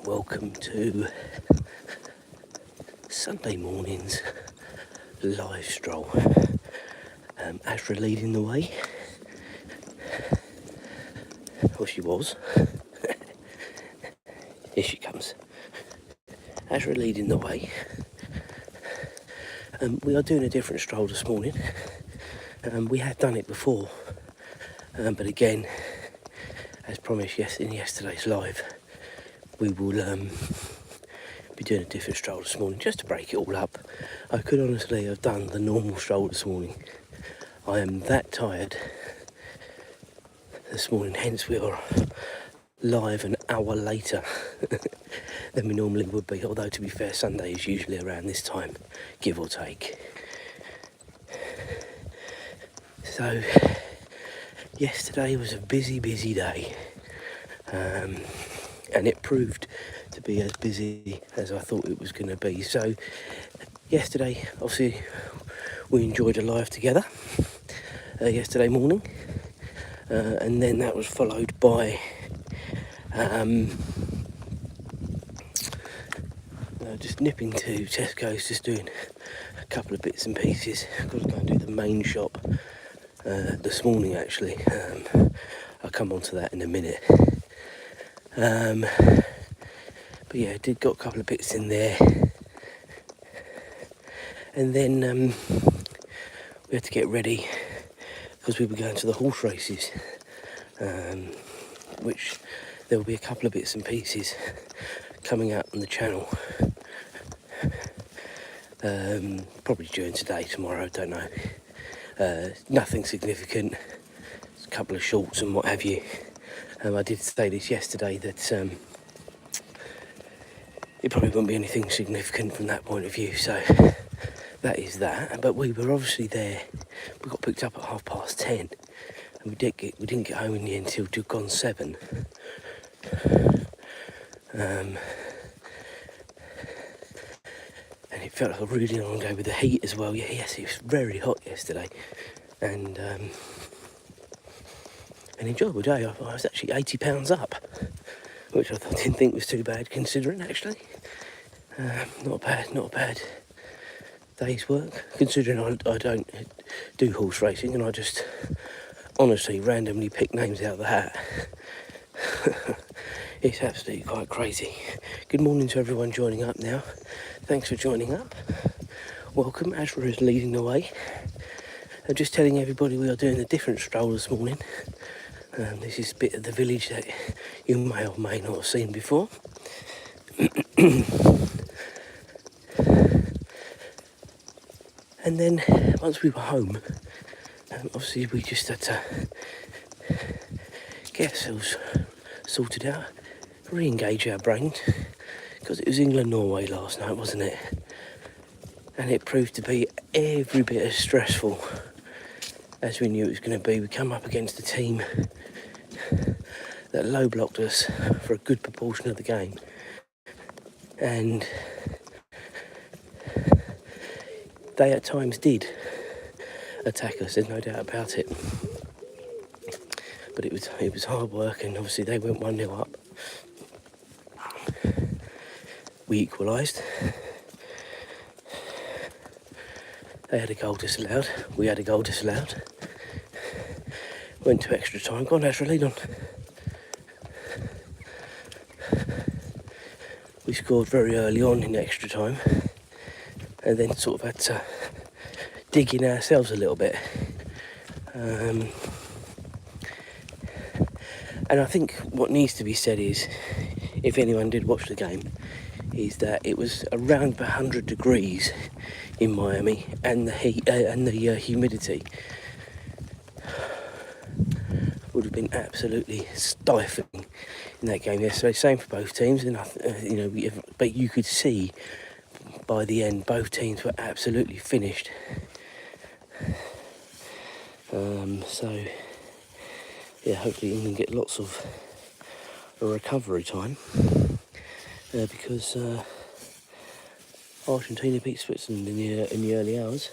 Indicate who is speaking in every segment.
Speaker 1: welcome to Sunday morning's live stroll. Azra leading the way. Well, she was. Here she comes. Azra leading the way. We are doing a different stroll this morning. We have done it before, but again, as promised in yesterday's live, we will be doing a different stroll this morning just to break it all up. I could honestly have done the normal stroll this morning. I am that tired this morning, hence we are live an hour later than we normally would be, although to be fair, Sunday is usually around this time, give or take. So yesterday was a busy day, and it proved to be as busy as I thought it was going to be. So yesterday, obviously, we enjoyed a live together yesterday morning, and then that was followed by just nipping to Tesco's, just doing a couple of bits and pieces. I've got to go and do the main shop this morning, actually. I'll come on to that in a minute. But yeah, I got a couple of bits in there. And then we had to get ready because we were going to the horse races, which there will be a couple of bits and pieces coming out on the channel. Probably during today, tomorrow, don't know. Nothing significant, a couple of shorts and what have you. I did say this yesterday that it probably won't be anything significant from that point of view, so that is that. But we were obviously there. We got picked up at 10:30, and we didn't get home in the end until just gone 7. And it felt like a really long day with the heat as well. Yes, it was very hot yesterday, and an enjoyable day. I was actually £80 up, which I didn't think was too bad considering, actually. Not a bad day's work, considering I don't do horse racing and I just honestly randomly pick names out of the hat. It's absolutely quite crazy. Good morning to everyone joining up now. Thanks for joining up. Welcome. Azra is leading the way. I'm just telling everybody we are doing a different stroll this morning. This is a bit of the village that you may or may not have seen before. And then once we were home, obviously we just had to get ourselves sorted out, re-engage our brains, because it was England-Norway last night, wasn't it? And it proved to be every bit as stressful as we knew it was going to be. We come up against a team that low blocked us for a good proportion of the game, and they at times did attack us, there's no doubt about it. But it was hard work, and obviously they went 1-0 up. We equalised. They had a goal disallowed. We had a goal disallowed. Went to extra time. Go on, Azra, lead on. We scored very early on in extra time, and then sort of had to dig in ourselves a little bit. And I think what needs to be said is, if anyone did watch the game, is that it was around 100 degrees in Miami, and the heat and the humidity would have been absolutely stifling in that game yesterday. Same for both teams, and but you could see by the end both teams were absolutely finished. So yeah, hopefully England get lots of recovery time, because Argentina beat Switzerland in the early hours.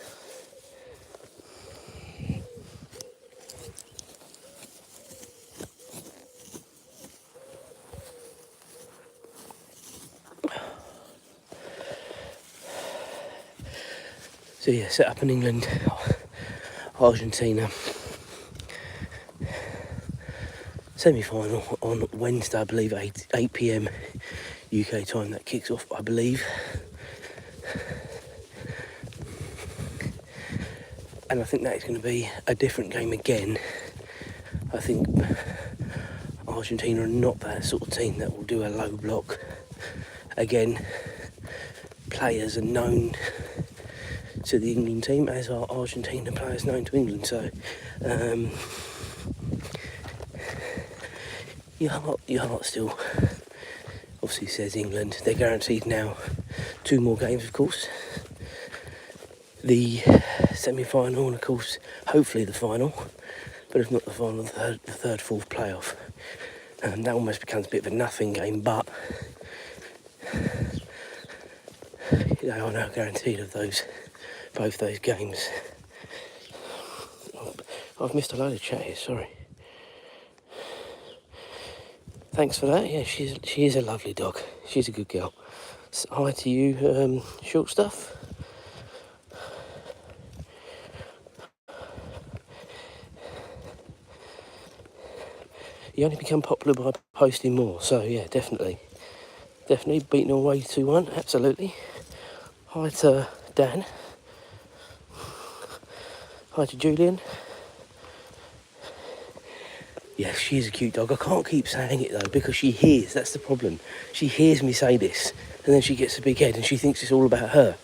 Speaker 1: So yeah, set up in England, Argentina semi-final on Wednesday, I believe, 8 p.m. UK time. That kicks off, I believe. And I think that is going to be a different game again. I think Argentina are not that sort of team that will do a low block. Again, players are known to the England team, as are Argentina players known to England. So your heart still obviously says England. They're guaranteed now 2 more games, of course. The semi-final and, of course, hopefully the final. But if not the final, the third, fourth playoff. And that almost becomes a bit of a nothing game, but they are now guaranteed of both those games. I've missed a load of chat here, sorry. Thanks for that. Yeah, she is a lovely dog. She's a good girl. So, hi to you, short stuff. You only become popular by posting more, so yeah, definitely beating away 2-1, absolutely. Hi to Dan. Hi to Julian. Yeah, she is a cute dog. I can't keep saying it though, because she hears, that's the problem. She hears me say this, and then she gets a big head and she thinks it's all about her.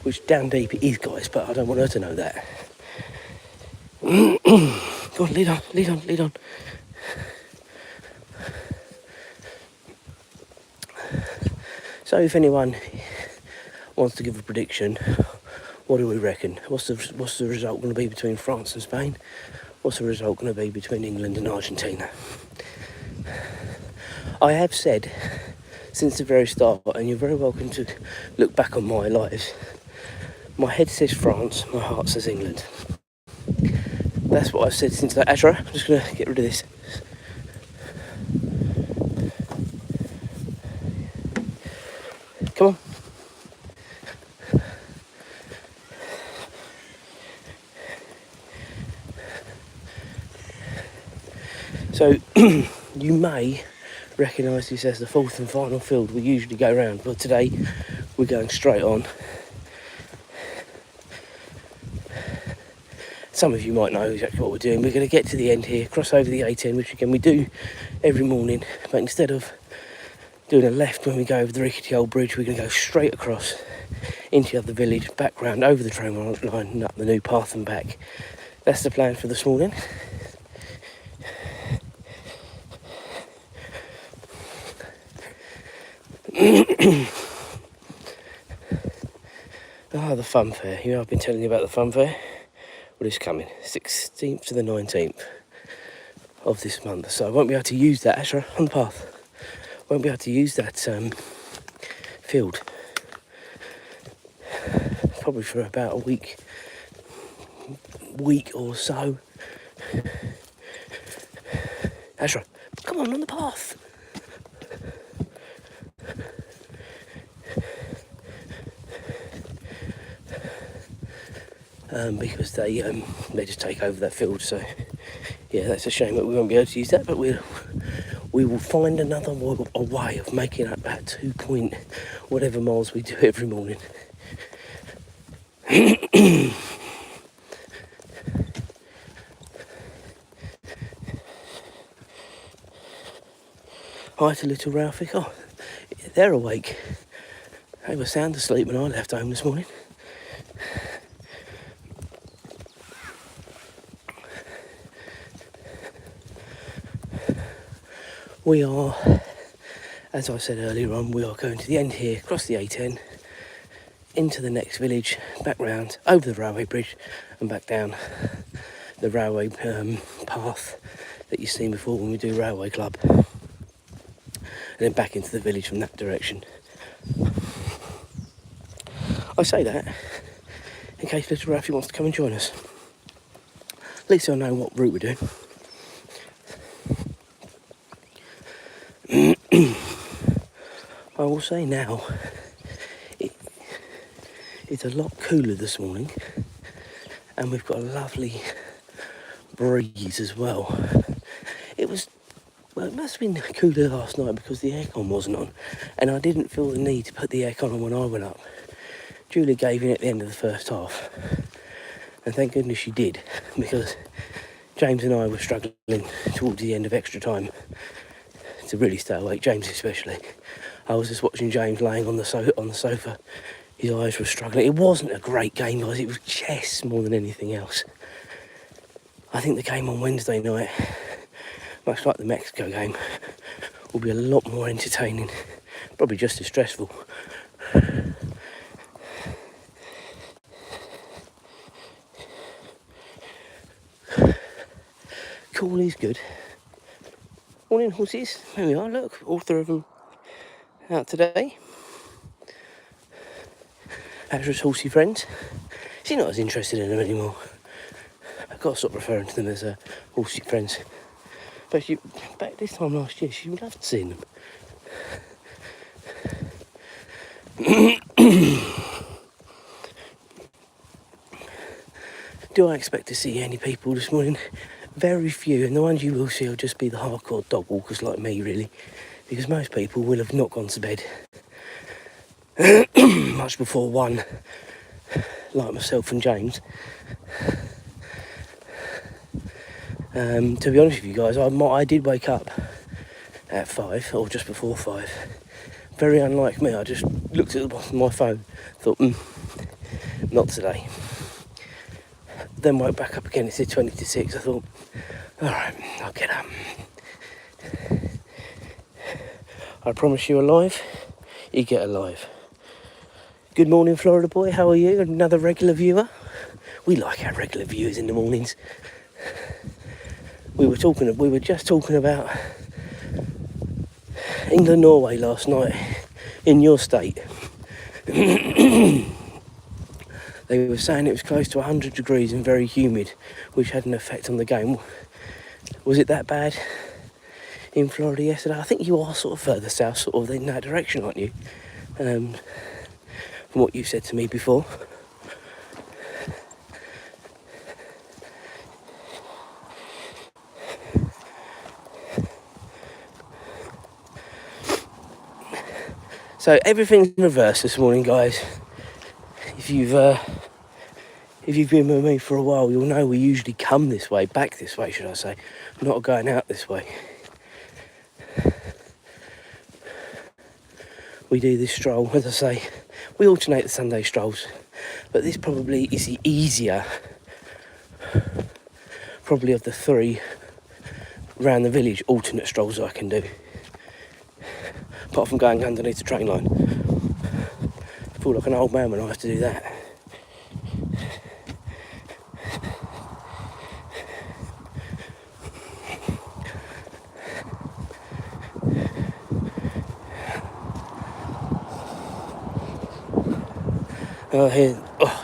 Speaker 1: Which down deep it is, guys, but I don't want her to know that. Go on, lead on. So if anyone wants to give a prediction, what do we reckon? What's the result going to be between France and Spain? What's the result going to be between England and Argentina? I have said since the very start, and you're very welcome to look back on my lives, my head says France, my heart says England. That's what I've said since that. Azra, I'm just going to get rid of this. Come on. So, you may recognise this as the fourth and final field we usually go round, but today we're going straight on. Some of you might know exactly what we're doing. We're going to get to the end here, cross over the A10, which again we do every morning, but instead of doing a left when we go over the rickety old bridge, we're going to go straight across into the other village, back round over the train line and up the new path and back. That's the plan for this morning. The fun fair. You know, I've been telling you about the fun fair. Well, it's coming, 16th to the 19th of this month. So I won't be able to use that, Azra, on the path. Won't be able to use that field. Probably for about a week or so. Azra, come on the path. Because they just take over that field, so yeah, that's a shame that we won't be able to use that, but we will find another way of making up that 2 point whatever miles we do every morning. Hi to little Ralphie. Oh, they're awake. They were sound asleep when I left home this morning. We are, as I said earlier on, we are going to the end here, across the A10, into the next village, back round, over the railway bridge and back down the railway path that you've seen before when we do Railway Club. And then back into the village from that direction. I say that in case little Ralphie wants to come and join us. At least I know what route we're doing. I will say now, it It's a lot cooler this morning, and we've got a lovely breeze as well. It must have been cooler last night because the aircon wasn't on, and I didn't feel the need to put the aircon on when I went up. Julia gave in at the end of the first half, and thank goodness she did, because James and I were struggling towards the end of extra time to really stay awake, James especially. I was just watching James laying on the sofa. His eyes were struggling. It wasn't a great game, guys. It was chess more than anything else. I think the game on Wednesday night, much like the Mexico game, will be a lot more entertaining. Probably just as stressful. Cooley's good. Morning, horses. There we are, look. All three of them out today. Azra's horsey friends. She's not as interested in them anymore. I've got to stop referring to them as horsey friends. But back this time last year, she loved seeing them. Do I expect to see any people this morning? Very few, and the ones you will see will just be the hardcore dog walkers like me, really, because most people will have not gone to bed much before 1, like myself and James. To be honest with you guys, I did wake up at 5, or just before 5. Very unlike me, I just looked at the bottom of my phone, thought, not today. Then woke back up again, it said 20 to 6, I thought, alright, I'll get up. I promise you alive, you get alive. Good morning, Florida boy, how are you? Another regular viewer? We like our regular viewers in the mornings. We were just talking about England-Norway last night in your state. They were saying it was close to 100 degrees and very humid, which had an effect on the game. Was it that bad in Florida yesterday? I think you are sort of further south, sort of in that direction, aren't you? From what you said to me before. So everything's in reverse this morning, guys. If you've been with me for a while, you'll know we usually come this way, back this way, should I say, not going out this way. We do this stroll, as I say, we alternate the Sunday strolls, but this probably is the easier, probably of the 3 round the village alternate strolls I can do. Apart from going underneath the train line. I feel like an old man when I have to do that.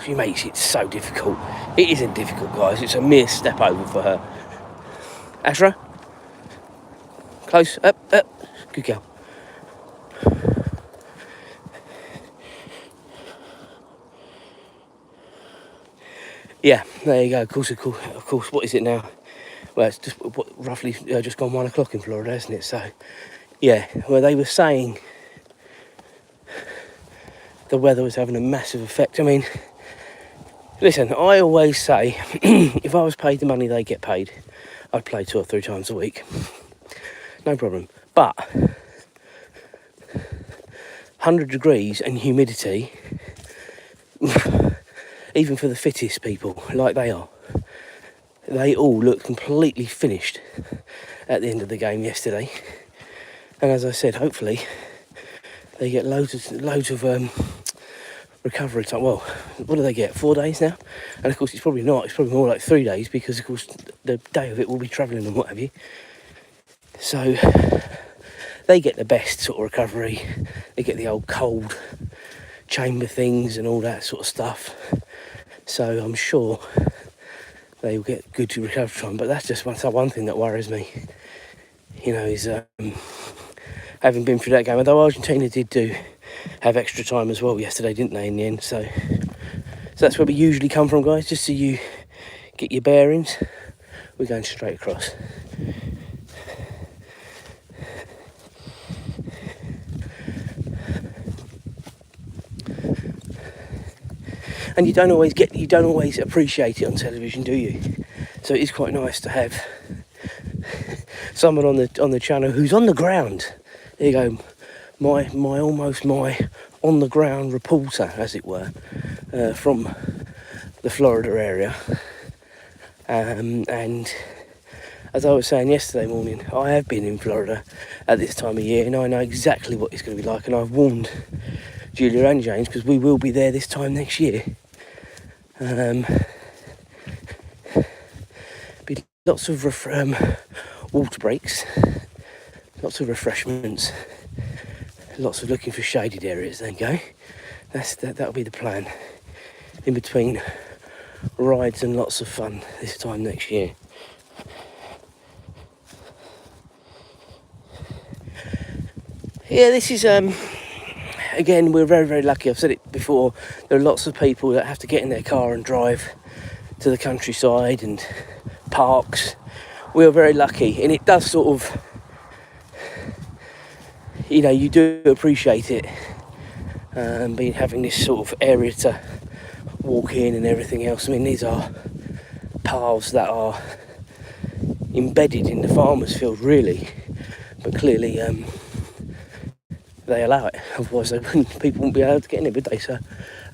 Speaker 1: She makes it so difficult. It isn't difficult, guys. It's a mere step over for her. Azra? Close. Up. Good girl. Yeah, there you go. Of course. What is it now? Well, it's just roughly just gone 1 o'clock in Florida, isn't it? So, yeah. Well, they were saying the weather was having a massive effect. I mean, listen, I always say, if I was paid the money they get paid, I'd play 2 or 3 times a week. No problem. But 100 degrees and humidity, even for the fittest people, like they are, they all look completely finished at the end of the game yesterday. And as I said, hopefully they get loads of recovery time. Well, what do they get? 4 days now? And of course it's probably not. It's probably more like 3 days, because of course the day of it will be travelling and what have you. So they get the best sort of recovery. They get the old cold chamber things and all that sort of stuff. So I'm sure they will get good recovery time. But that's just one thing that worries me. You know, is having been through that game. Although Argentina did have extra time as well yesterday, didn't they, in the end? So So that's where we usually come from, guys, just so you get your bearings. We're going straight across. And you don't always appreciate it on television, do you? So it is quite nice to have someone on the channel who's on the ground. There you go, my on the ground reporter, as it were, from the Florida area. And as I was saying yesterday morning, I have been in Florida at this time of year, and I know exactly what it's going to be like. And I've warned Julia and James, because we will be there this time next year. Be lots of water breaks, lots of refreshments, lots of looking for shaded areas. There you go. That'll be the plan. In between rides and lots of fun this time next year. Yeah, this is again, we're very, very lucky. I've said it before, there are lots of people that have to get in their car and drive to the countryside and parks. We are very lucky, and it does sort of, you know, you do appreciate it, having this sort of area to walk in and everything else. I mean, these are paths that are embedded in the farmer's field, really, but clearly they allow it, otherwise people wouldn't be able to get in it, would they? So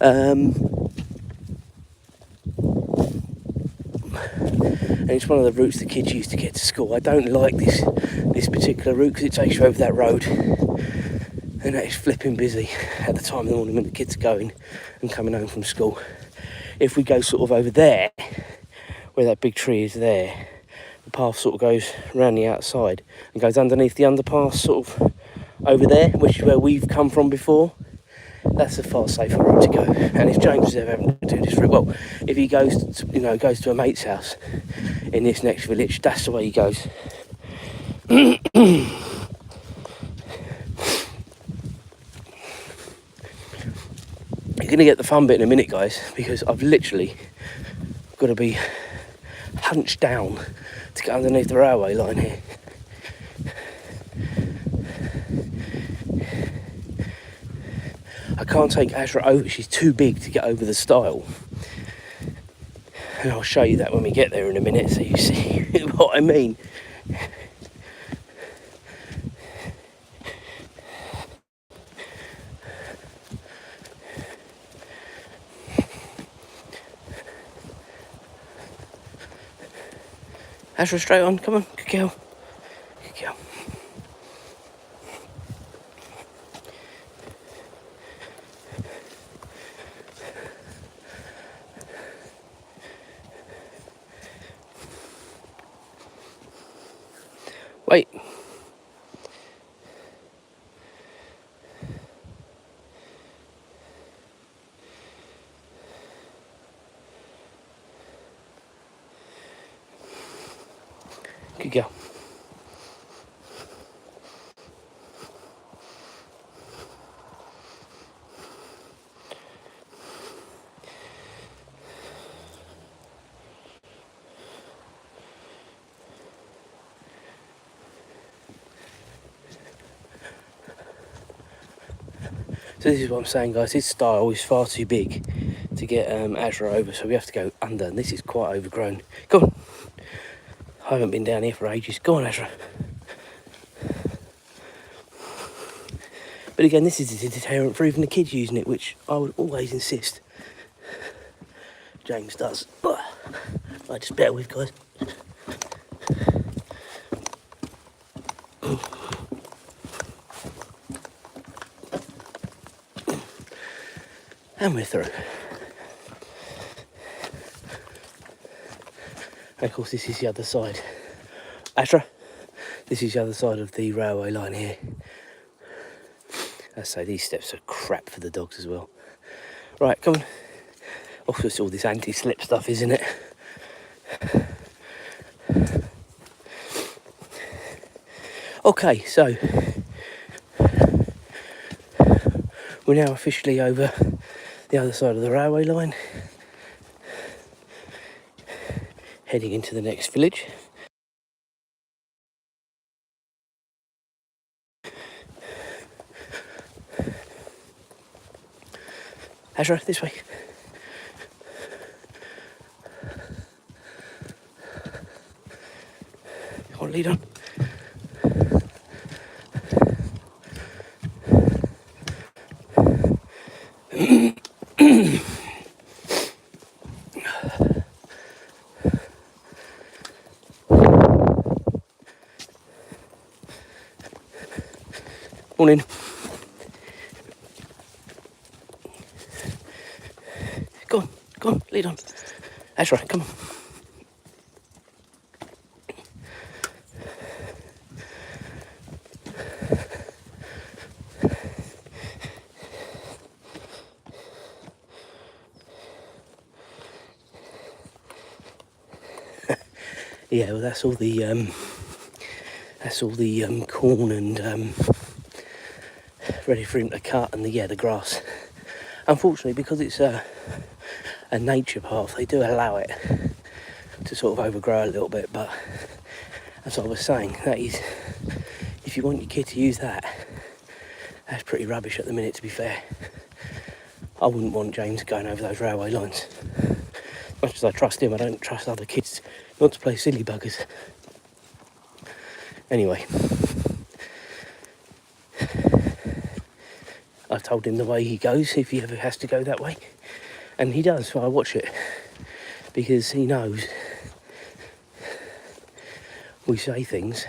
Speaker 1: and it's one of the routes the kids used to get to school. I don't like this particular route because it takes you over that road, and that is flipping busy at the time of the morning when the kids are going and coming home from school. If we go sort of over there, where that big tree is there, the path sort of goes around the outside and goes underneath the underpass sort of over there, which is where we've come from before. That's a far safer route to go. And if James is ever having to do this route, well, if he goes to a mate's house in this next village, that's the way he goes. You're going to get the fun bit in a minute, guys, because I've literally got to be hunched down to get underneath the railway line here. I can't take Azra over, she's too big to get over the stile. And I'll show you that when we get there in a minute, so you see what I mean. Azra, straight on, come on, good girl. Good girl. Wait. Good girl. So this is what I'm saying, guys, this stile is far too big to get Azra over, so we have to go under, and this is quite overgrown. Go on. I haven't been down here for ages. Go on, Azra. But again, this is a deterrent for even the kids using it, which I would always insist James does. I just bear with, guys. And we're through. And of course, this is the other side. Azra, this is the other side of the railway line here. I say these steps are crap for the dogs as well. Right, come on. Also, it's all this anti-slip stuff, isn't it? Okay, so we're now officially over the other side of the railway line. heading into the next village. Azra, this way. Come on, lead on. Morning. Go on, lead on. That's right, come on. Yeah, well, that's all the corn and ready for him to cut, and the grass. Unfortunately, because it's a nature path, they do allow it to sort of overgrow a little bit. But as I was saying, that is, if you want your kid to use that, that's pretty rubbish at the minute. To be fair, I wouldn't want James going over those railway lines. As much as I trust him, I don't trust other kids not to play silly buggers. Anyway, I've told him the way he goes if he ever has to go that way, and he does. So I watch it because he knows we say things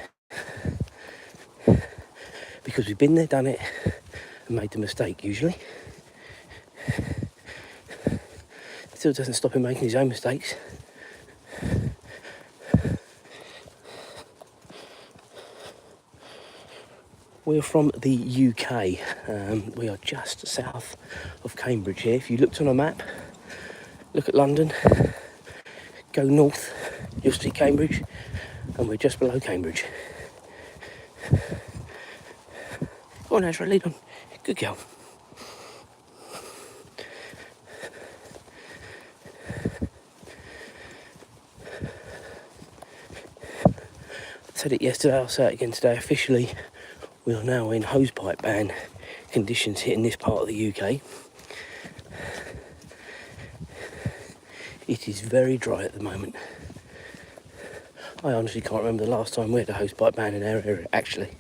Speaker 1: because we've been there, done it, and made the mistake usually. Still doesn't stop him making his own mistakes. We're from the UK. We are just south of Cambridge here. If you looked on a map, look at London, go north, you'll see Cambridge, and we're just below Cambridge. Go on, Azra, lead on. Good girl. I said it yesterday, I'll say it again today. Officially, we are now in hosepipe ban conditions here in this part of the UK. It is very dry at the moment. I honestly can't remember the last time we had a hosepipe ban in our area, actually.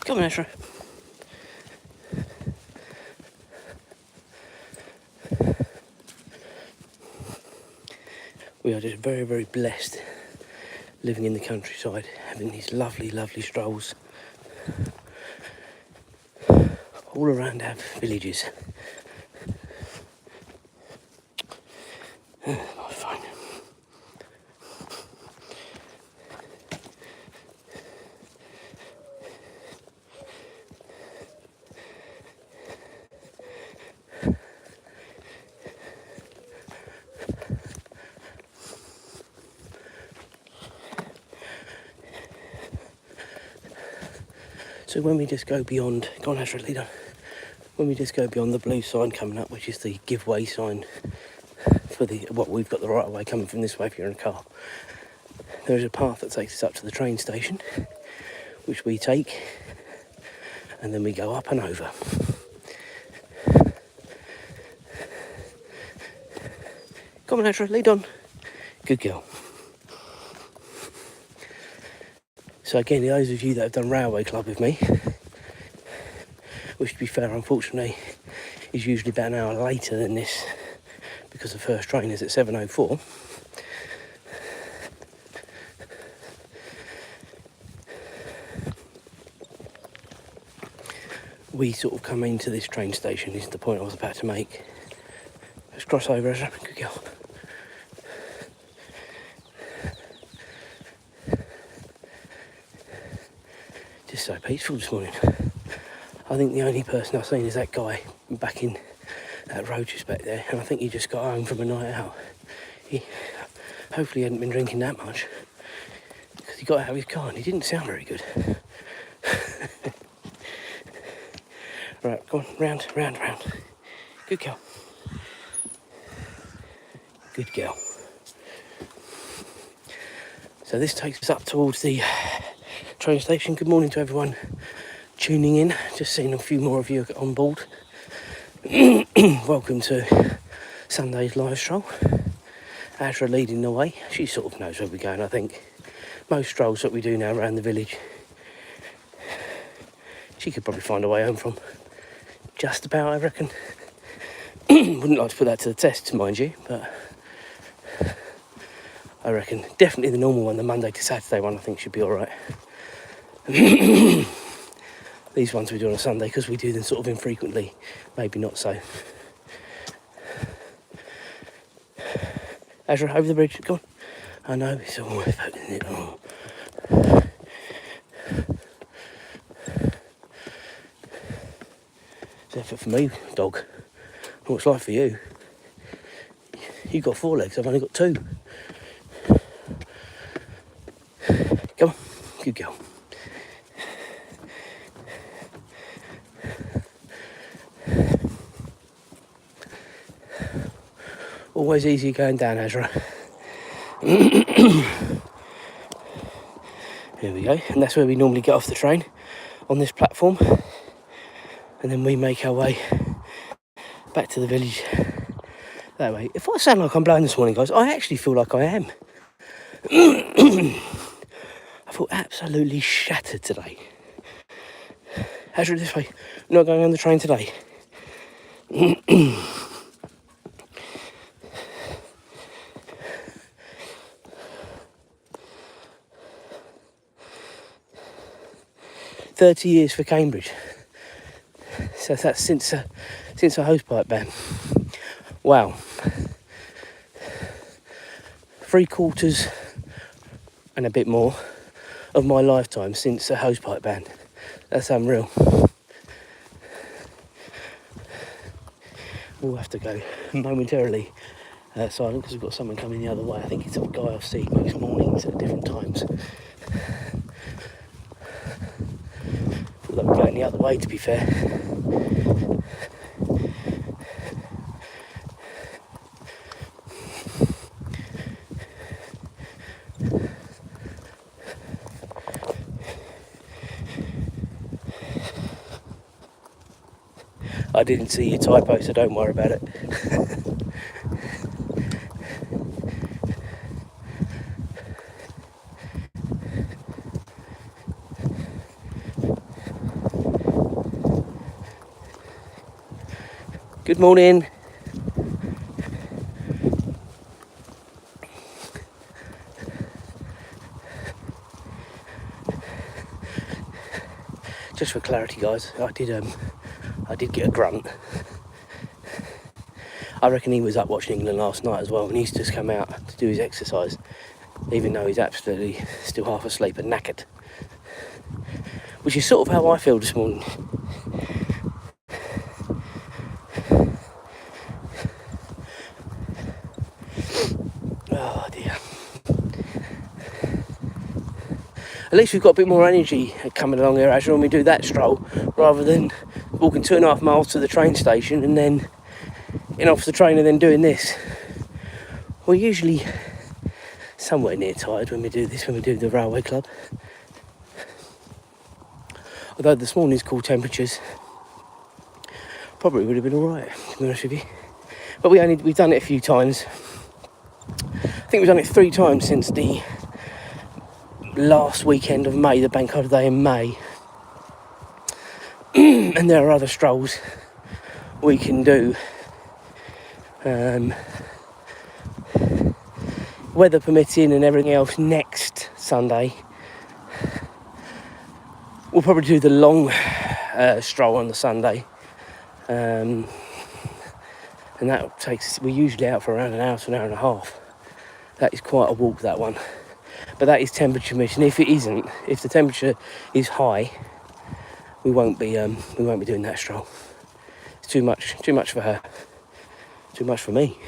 Speaker 1: Come on, Azra. We are just very, very blessed living in the countryside, having these lovely, lovely strolls all around our villages. Fine. So when we just go beyond, go on Azra, lead on. When we just go beyond the blue sign coming up, which is the give way sign for we've got the right of way coming from this way if you're in a car. There is a path that takes us up to the train station, which we take, and then we go up and over. Come on, Azra, lead on. Good girl. So again, those of you that have done Railway Club with me, which to be fair, unfortunately, is usually about an hour later than this, because the first train is at 7:04. We sort of come into this train station, is the point I was about to make. Just cross over, Azra. Good girl. Just so peaceful this morning. I think the only person I've seen is that guy back in that road just back there, and I think he just got home from a night out. He hopefully hadn't been drinking that much, because he got out of his car and he didn't sound very good. Right, go on, round. Good girl. Good girl. So this takes us up towards the train station. Good morning to everyone tuning in. Just seeing a few more of you on board. Welcome to Sunday's live stroll. Azra leading the way. She sort of knows where we're going, I think. Most strolls that we do now around the village, she could probably find a way home from. Just about, I reckon. Wouldn't like to put that to the test, mind you, but I reckon definitely the normal one, the Monday to Saturday one, I think should be all right. These ones we do on a Sunday, because we do them sort of infrequently, maybe not so. Azra, over the bridge, go on. I know, it's all my fault, isn't it? Oh. It's effort for me, dog. What's life for you? You've got 4 legs, I've only got 2. Come on, good girl. Always easy going down, Azra. Here we go, and that's where we normally get off the train, on this platform, and then we make our way back to the village that way. If I sound like I'm blowing this morning, guys, I actually feel like I am. I feel absolutely shattered today. Azra, this way. We're not going on the train today. 30 years for Cambridge. So that's since a hosepipe ban. Wow. 3/4 and a bit more of my lifetime since a hosepipe ban. That's unreal. We'll have to go momentarily silent, because we've got someone coming the other way. I think it's a guy I'll see most mornings at different times. Thought that would go any other way, to be fair. I didn't see your typo, so don't worry about it. Good morning. Just for clarity, guys, I did get a grunt. I reckon he was up watching England last night as well, and he's just come out to do his exercise, even though he's absolutely still half asleep and knackered. Which is sort of how I feel this morning. Oh dear. At least we've got a bit more energy coming along here, Azra, when we do that stroll, rather than walking 2.5 miles to the train station and then getting off the train and then doing this. We're usually somewhere near tired when we do this, when we do the railway club. Although this morning's cool temperatures probably would have been alright, to be honest with you. But we've done it a few times. I think we've done it 3 times since the last weekend of May, the bank holiday in May. And there are other strolls we can do. Weather permitting and everything else, next Sunday we'll probably do the long stroll on the Sunday, and and we're usually out for around an hour to an hour and a half. That is quite a walk, that one. But that is temperature mission. If it isn't, if the temperature is high, we won't be doing that stroll. It's too much for her, too much for me.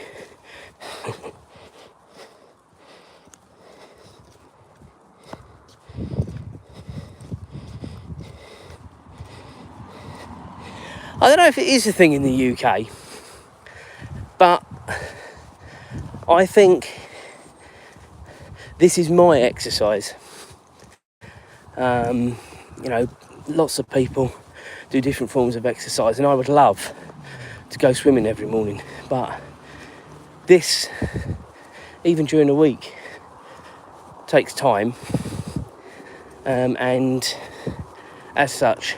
Speaker 1: I don't know if it is a thing in the UK, but I think this is my exercise. You know, lots of people do different forms of exercise, and I would love to go swimming every morning, but this, even during the week, takes time, and as such,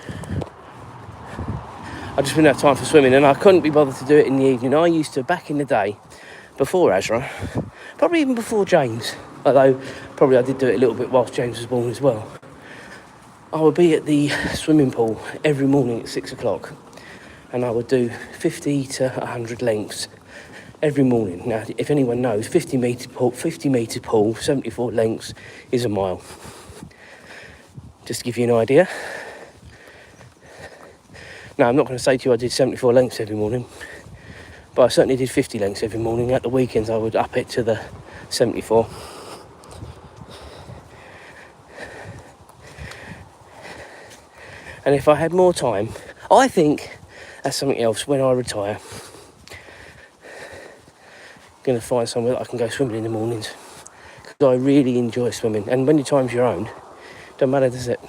Speaker 1: I just wouldn't have time for swimming, and I couldn't be bothered to do it in the evening. I used to, back in the day, before Azra, probably even before James, although probably I did do it a little bit whilst James was born as well, I would be at the swimming pool every morning at 6 o'clock, and I would do 50 to 100 lengths every morning. Now, if anyone knows, 50 metre pool, 74 lengths is a mile. Just to give you an idea. Now, I'm not going to say to you I did 74 lengths every morning, but I certainly did 50 lengths every morning. At the weekends, I would up it to the 74. And if I had more time, I think that's something else. When I retire, I'm going to find somewhere that I can go swimming in the mornings, because I really enjoy swimming. And when your time's your own, don't matter, does it?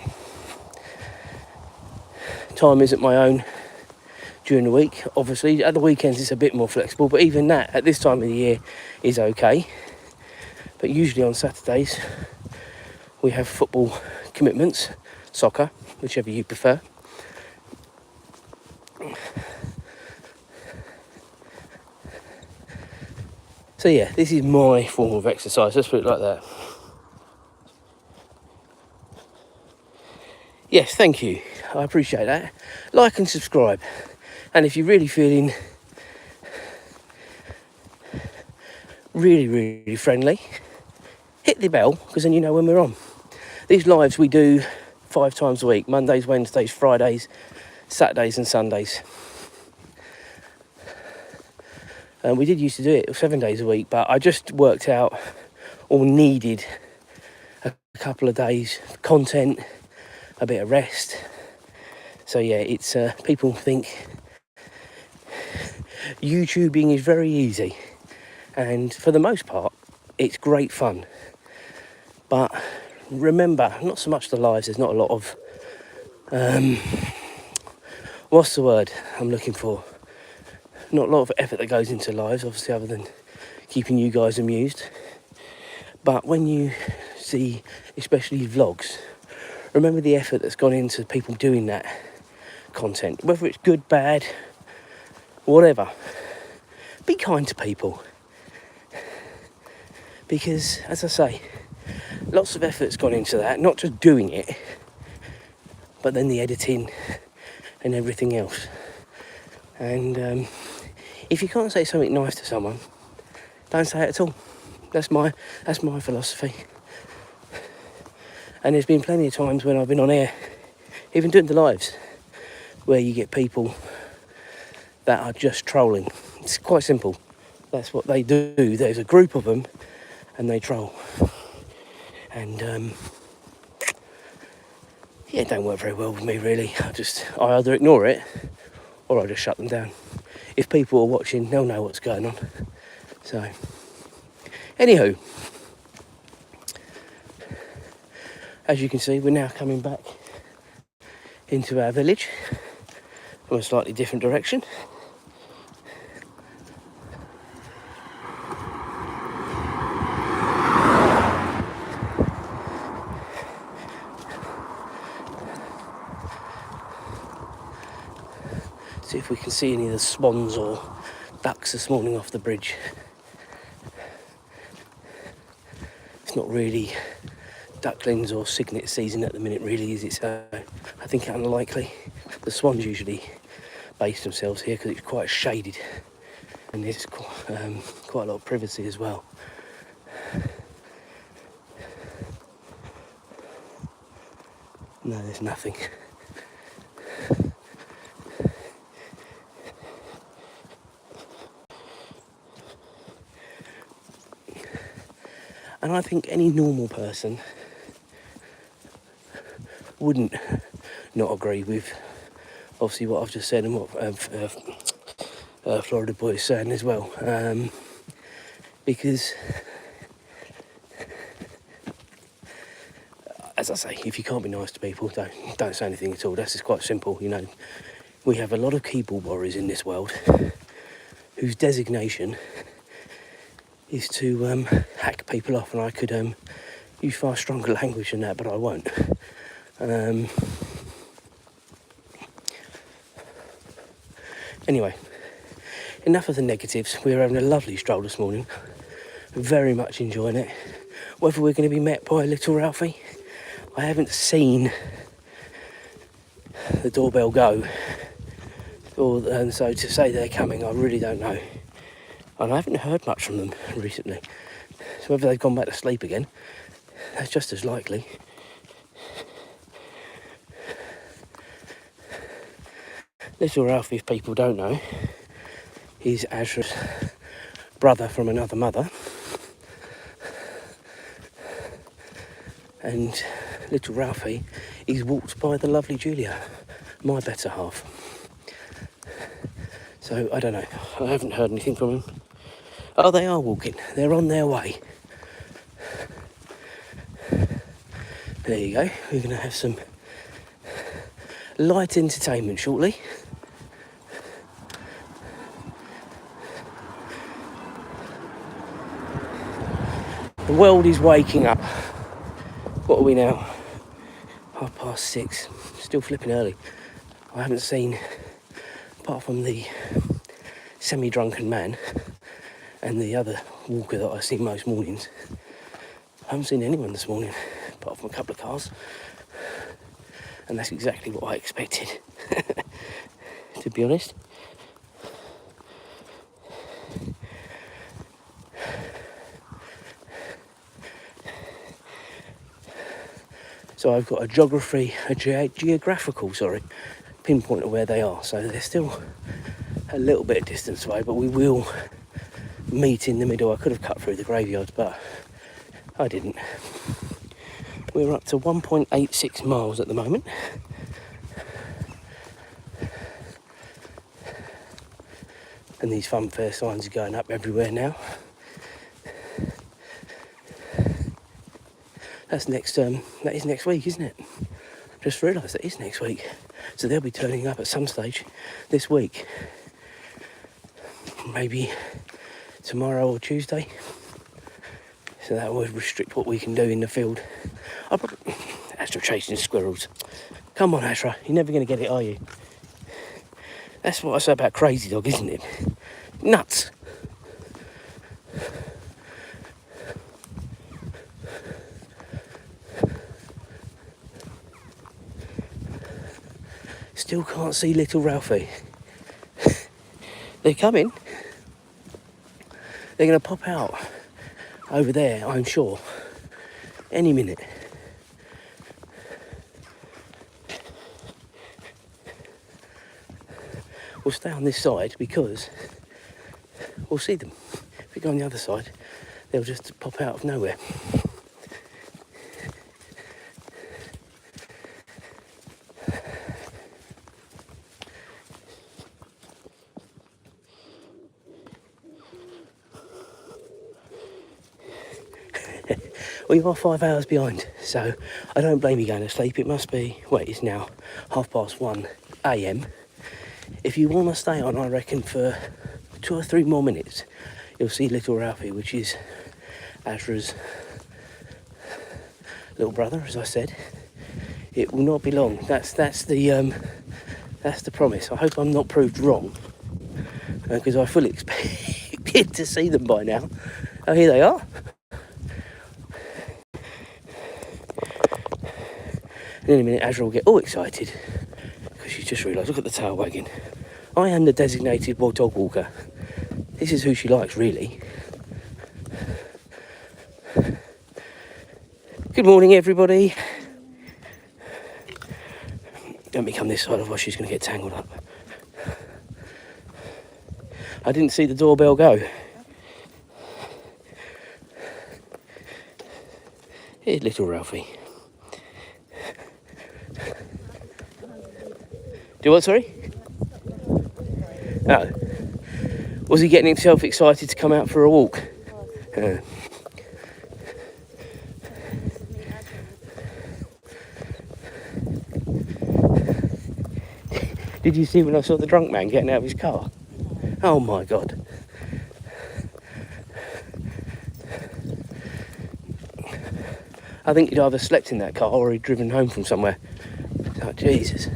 Speaker 1: Time isn't my own during the week. Obviously, at the weekends it's a bit more flexible, but even that at this time of the year is okay. But usually on Saturdays we have football commitments, soccer, whichever you prefer. So yeah, this is my form of exercise, let's put it like that. Yes, thank you, I appreciate that. Like and subscribe, and if you're really feeling really friendly, hit the bell, because then you know when we're on. These lives we do 5 times a week: Mondays, Wednesdays, Fridays, Saturdays and Sundays. And we did used to do it 7 days a week, but I just worked out, or needed, a couple of days of content, a bit of rest. So yeah, it's people think YouTubing is very easy, and for the most part it's great fun. But remember, not so much the lives, there's not a lot of what's the word I'm looking for? Not a lot of effort that goes into lives, obviously, other than keeping you guys amused. But when you see, especially vlogs, remember the effort that's gone into people doing that content, whether it's good, bad, whatever. Be kind to people, because, as I say, lots of effort's gone into that, not just doing it, but then the editing and everything else. And if you can't say something nice to someone, don't say it at all. That's my philosophy. And there's been plenty of times when I've been on air, even doing the lives, where you get people that are just trolling. It's quite simple. That's what they do. There's a group of them and they troll. And yeah, it don't work very well with me, really. I either ignore it or I just shut them down. If people are watching, they'll know what's going on. So, anywho, as you can see, we're now coming back into our village from a slightly different direction. See if we can see any of the swans or ducks this morning off the bridge. It's not really ducklings or cygnet season at the minute, really, is it? So I think it's unlikely. The swans usually base themselves here because it's quite shaded. and there's quite a lot of privacy as well. No, there's nothing. And I think any normal person wouldn't not agree with obviously what I've just said and what Florida Boy is saying as well, because as I say, if you can't be nice to people, don't say anything at all. That's just quite simple, you know. We have a lot of keyboard warriors in this world whose designation is to hack people off, and I could use far stronger language than that, but I won't. Anyway, enough of the negatives. We're having a lovely stroll this morning, very much enjoying it. Whether we're going to be met by little Ralphie, I haven't seen the doorbell go, and so to say they're coming, I really don't know. And I haven't heard much from them recently. So whether they've gone back to sleep again, that's just as likely. Little Ralphie, if people don't know, is Azra's brother from another mother. And little Ralphie is walked by the lovely Julia, my better half. So I don't know, I haven't heard anything from them. Oh, they are walking, they're on their way. There you go, we're going to have some light entertainment shortly. The world is waking up. What are we now? 6:30. Still flipping early. I haven't seen, apart from the semi-drunken man and the other walker that I see most mornings, I haven't seen anyone this morning, apart from a couple of cars. And that's exactly what I expected, to be honest. So I've got a geographical pinpoint of where they are. So they're still a little bit of distance away, but we will meet in the middle. I could have cut through the graveyards, but I didn't. We're up to 1.86 miles at the moment. And these funfair signs are going up everywhere now. That is next week, isn't it? Just realised that is next week. So they'll be turning up at some stage this week. Maybe tomorrow or Tuesday. So that will restrict what we can do in the field. Azra chasing squirrels. Come on, Azra, you're never going to get it, are you? That's what I say about Crazy Dog, isn't it? Nuts. Still can't see little Ralphie. They're coming. They're going to pop out over there, I'm sure, any minute. We'll stay on this side because we'll see them. If we go on the other side, they'll just pop out of nowhere. Well, you are 5 hours behind, so I don't blame you going to sleep. It must be, it's now 1:30 a.m. If you want to stay on, I reckon for 2 or 3 more minutes, you'll see little Ralphie, which is Azra's little brother, as I said. It will not be long. That's the promise. I hope I'm not proved wrong, because I fully expected to see them by now. Oh, here they are. And in a minute, Azra will get all excited because she's just realised, look at the tail wagging. I am the designated dog walker. This is who she likes, really. Good morning, everybody. Let me come this side, otherwise she's going to get tangled up. I didn't see the doorbell go. Here's little Ralphie. Do what, sorry? Oh. Was he getting himself excited to come out for a walk? Did you see when I saw the drunk man getting out of his car? Oh my God. I think he'd either slept in that car or he'd driven home from somewhere. Oh, Jesus.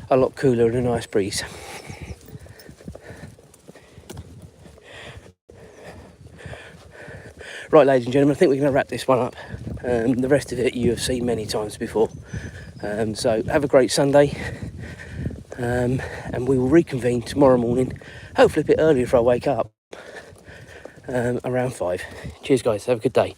Speaker 1: A lot cooler and a nice breeze. Right, ladies and gentlemen, I think we're going to wrap this one up. The rest of it you have seen many times before. So have a great Sunday. And we will reconvene tomorrow morning, hopefully a bit earlier if I wake up, around 5. Cheers, guys. Have a good day.